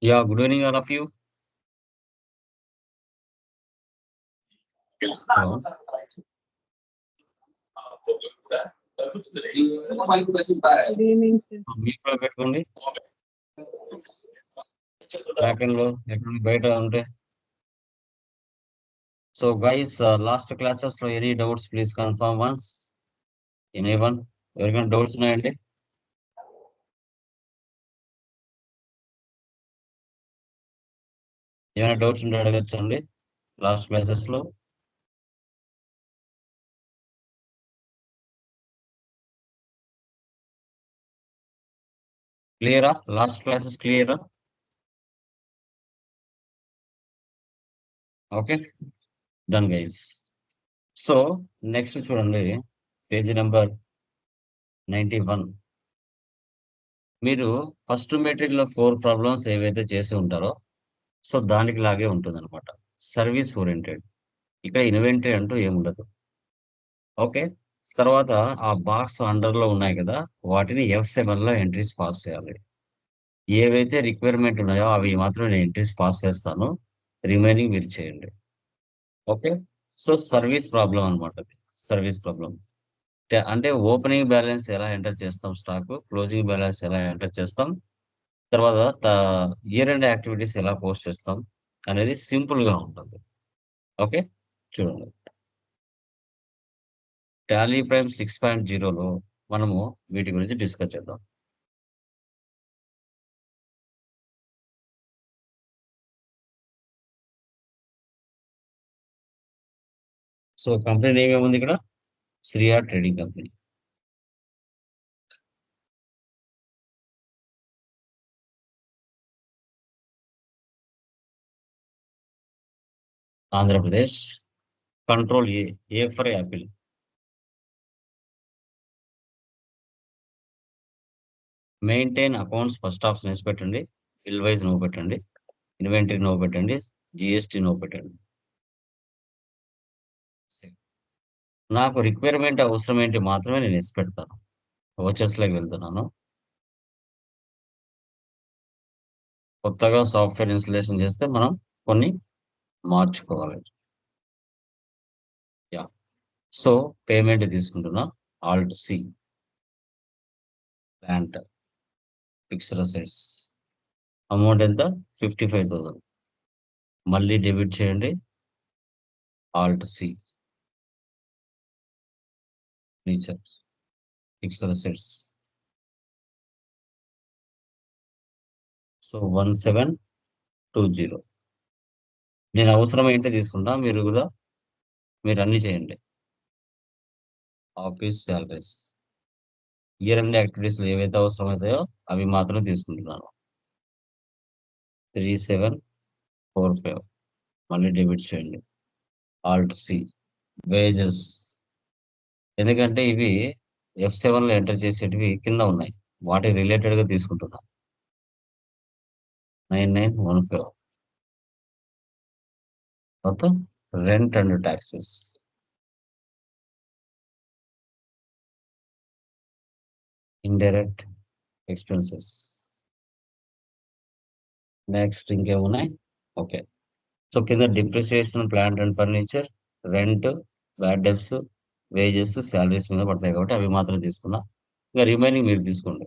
Yeah, good evening, all of you. Hello. Good evening, sir. మీరు కూడా పెట్టుకోండి. Backend లో ఎక్కడ బయట ఉంటే. సో గైస్, లాస్ట్ క్లాసెస్ లో any doubts please confirm once. Anyone ఎవరికైనా డౌట్స్ ఉన్నాయండి? ఏమైనా డౌట్స్ ఉంటే అడగచ్చండి లాస్ట్ క్లాసెస్ లో. క్లియరా? లాస్ట్ క్లాసెస్ క్లియరా? Okay, done guys. So next చూడండి, పేజ్ నెంబర్ 91. మీరు ఫస్ట్ మెట్రిక్ లో 4 ప్రాబ్లమ్స్ ఏవైతే చేసి ఉంటారో, సో దానికి లాగే ఉంటుంది అనమాట. Service oriented. ఇక్కడ ఇన్వెంటరీ అంటూ ఏముండదు. ఓకే. తర్వాత ఆ బాక్స్ అండర్ లో ఉన్నాయి కదా, వాటిని F7 లో ఎంట్రీస్ పాస్ చేయాలి. ఏవైతే రిక్వైర్మెంట్ ఉన్నాయో అవి మాత్రం నేను ఎంట్రీస్ పాస్ చేస్తాను. రిమైనింగ్ మీరు చేయండి. ఓకే. సో సర్వీస్ ప్రాబ్లం అనమాట. సర్వీస్ ప్రాబ్లం అంటే ఓపెనింగ్ బ్యాలెన్స్ ఎలా ఎంటర్ చేస్తాం, స్టాక్ క్లోజింగ్ బ్యాలెన్స్ ఎలా ఎంటర్ చేస్తాం, తర్వాత ఇయర్ ఎండ్ యాక్టివిటీస్ ఎలా పోస్ట్ చేస్తాం అనేది సింపుల్ గా ఉంటుంది. ఓకే, చూడండి. టాలీ ప్రైమ్ 6.0లో మనము వీటి గురించి డిస్కస్ చేద్దాం. సో కంపెనీ నేమ్ ఏముంది ఇక్కడ? Sriya trading company. Andhra Pradesh. Control A, A for Apple. Maintain accounts first option వేసి పెట్టండి. బిల్ వైజ్ నో పెట్టండి. ఇన్వెంటరీ నో పెట్టండి. జిఎస్టీ నో పెట్టండి. నాకు రిక్వైర్మెంట్ అవసరం ఏంటి మాత్రమే నేను వేసి పెడతాను. ఓచర్స్ లోకి వెళ్తున్నాను. కొత్తగా సాఫ్ట్వేర్ ఇన్స్టలేషన్ చేస్తే మనం కొన్ని మార్చుకోవాలి. యా. సో పేమెంట్ తీసుకుంటున్నా. Alt C. Plant fixed assets amount ఎంత? 55,000. మళ్ళీ డెబిట్ చేయండి. Alt C. Feature fixed assets. So 1720. నేను అవసరం ఏంటో తీసుకుంటా, మీరు కూడా మీరు అన్ని చేయండి. Office salaries, year and activities లో ఏవైతే అవసరం అవుతాయో అవి మాత్రం తీసుకుంటున్నాను. 3745. మళ్ళీ డెబిట్ చేయండి. Alt C. వేజెస్. ఎందుకంటే ఇవి F7 లో ఎంటర్ చేసేటివి కింద ఉన్నాయి, వాటికి రిలేటెడ్ గా తీసుకుంటున్నా. 9915. మొత్తం rent and taxes. Indirect expenses. Next ఇంకేమున్నాయి? ఓకే. సో కింద depreciation, plant and furniture, rent, bad debts, wages, salaries మీద పడతాయి కాబట్టి అవి మాత్రం తీసుకున్నా. ఇంకా రిమైనింగ్ మీరు తీసుకోండి.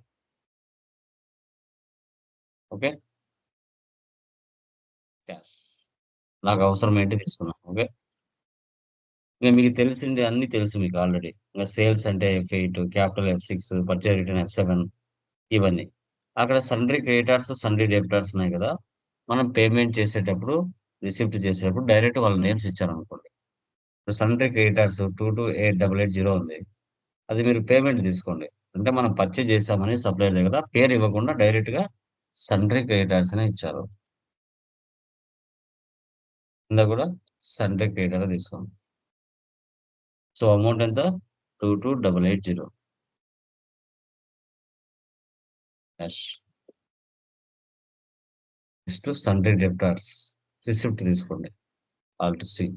ఓకే. క్యాష్ నాకు అవసరం ఏంటి తీసుకున్నా. ఓకే. ఇంకా మీకు తెలిసింది అన్ని తెలుసు మీకు ఆల్రెడీ. ఇంకా సేల్స్ అంటే F8, capital F6, purchase return F7, ఇవన్నీ. అక్కడ సండ్రీ క్రెడిటార్స్, సండ్రీ డెబిటార్స్ ఉన్నాయి కదా. మనం పేమెంట్ చేసేటప్పుడు, రిసిప్ట్ చేసేటప్పుడు డైరెక్ట్ వాళ్ళ నేమ్స్ ఇచ్చారనుకోండి. ఇప్పుడు సండ్రీ క్రెడిటార్స్ 228880 ఉంది. అది మీరు పేమెంట్ తీసుకోండి. అంటే మనం పర్చేజ్ చేసామని సప్లయర్ దగ్గర పేరు ఇవ్వకుండా డైరెక్ట్ గా సండ్రీ క్రెడిటార్స్ అని ఇచ్చారు. కింద కూడా సండ్రీ క్రెడిటార్ తీసుకోండి. సో అమౌంట్ ఎంత? 22880. Cash. Next sundry debtors, receipt తీసుకోండి. Alt C.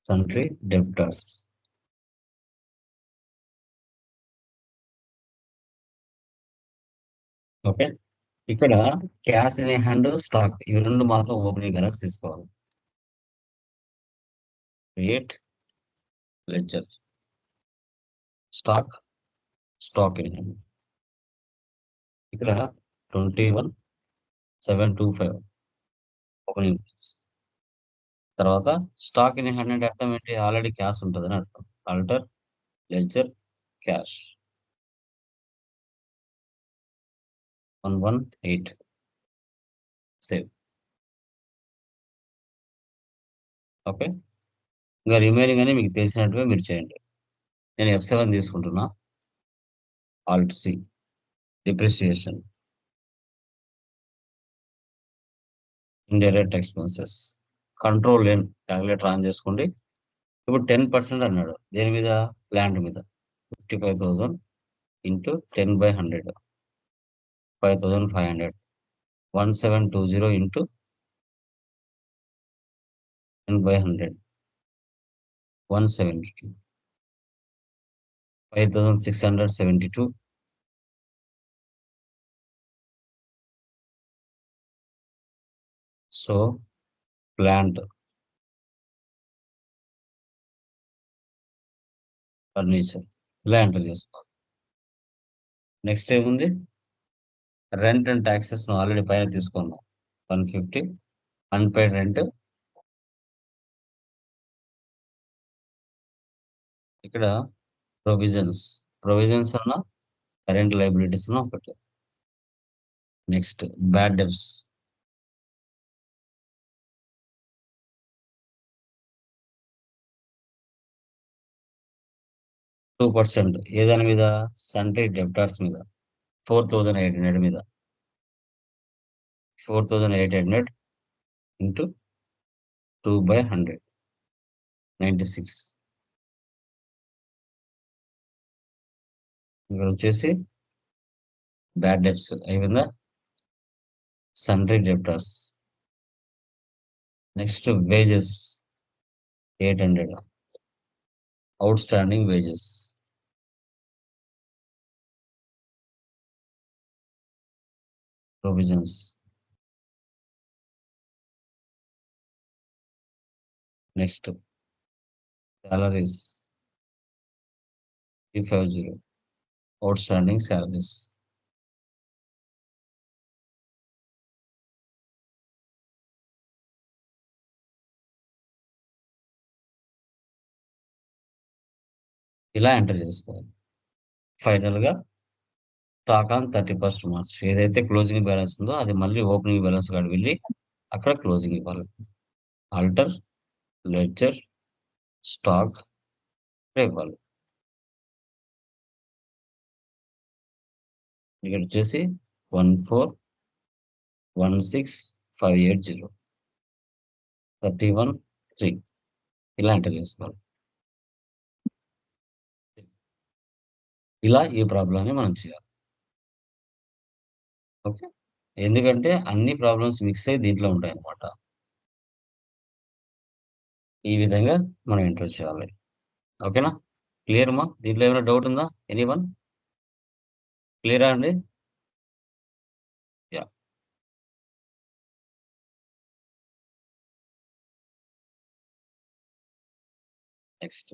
Sundry debtors. Okay. ఇక్కడ క్యాష్ ఇన్ హ్యాండ్, స్టాక్ ఇవి 2 మాత్రం ఓపెనింగ్ బ్యాలెన్స్ తీసుకోవాలి. Create ledger. Stock in hand. ఇక్కడ 21,725 ఓపెనింగ్ బ్యాలెన్స్. తర్వాత స్టాక్ ఇన్ హ్యాండ్ అంటే అర్థం ఏంటి? ఆల్రెడీ క్యాష్ ఉంటదని అర్థం. Alter ledger cash 118 save. Okay. ఇంకా రిమైనింగ్ అని మీకు తెలిసినట్టుగా మీరు చేయండి. నేను F7 తీసుకుంటున్నా. Alt C depreciation, indirect expenses, control N calculator on చేసుకోండి. ఇప్పుడు 10% అన్నాడు. దేని మీద? ప్లాంట్ మీద. 55,000 into 10/100 5,500. 1720 into 10/100 172. 5,672. So plant furniture ఇలా ఎంటర్ చేసుకోవాలి. నెక్స్ట్ ఏముంది? రెంట్ అండ్ ట్యాక్సెస్ ఆల్రెడీ పైన తీసుకున్నాం. 150 అన్పేడ్ రెంట్. ఇక్కడ ప్రొవిజన్స్ అన్న కరెంట్ లైబిలిటీస్ అన్న ఒకటి. Next bad debts. Two percent ఏదాని మీద? సన్ట్రీ డెబ్టార్స్ మీద 4,800 మీద. 4,800 ఇంటూ 2/100 96. ఇక్కడ వచ్చేసి బ్యాడ్ డెబ్ట్స్ అయిపోయిందా? Sundry debtors. Next wages 800. Outstanding wages. Provisions. Next salaries 350. Outstanding salaries. ఇలా ఎంటర్ చేసుకోవాలి. ఫైనల్ గా స్టాక్ ఆన్ 31st March ఏదైతే క్లోజింగ్ బ్యాలెన్స్ ఉందో అది మళ్ళీ ఓపెనింగ్ బ్యాలెన్స్ కాడ వెళ్ళి అక్కడ క్లోజింగ్ ఇవ్వాలి. ఆల్టర్ లెడ్జర్ స్టాక్ ఇవ్వాలి. ఇక్కడ వచ్చేసి 14,16,580 31,3 ఇలా ఎంటర్ చేసుకోవాలి. ఇలా ఈ ప్రాబ్లమ్ని మనం చేయాలి. ఓకే. ఎందుకంటే అన్ని ప్రాబ్లమ్స్ మిక్స్ అయ్యి దీంట్లో ఉంటాయి అన్నమాట. ఈ విధంగా మనం ఎంటర్ చేయాలి. ఓకేనా? క్లియర్ మా? దీంట్లో ఏమైనా డౌట్ ఉందా? ఎనీవన్? క్లియరా అండి? యా. నెక్స్ట్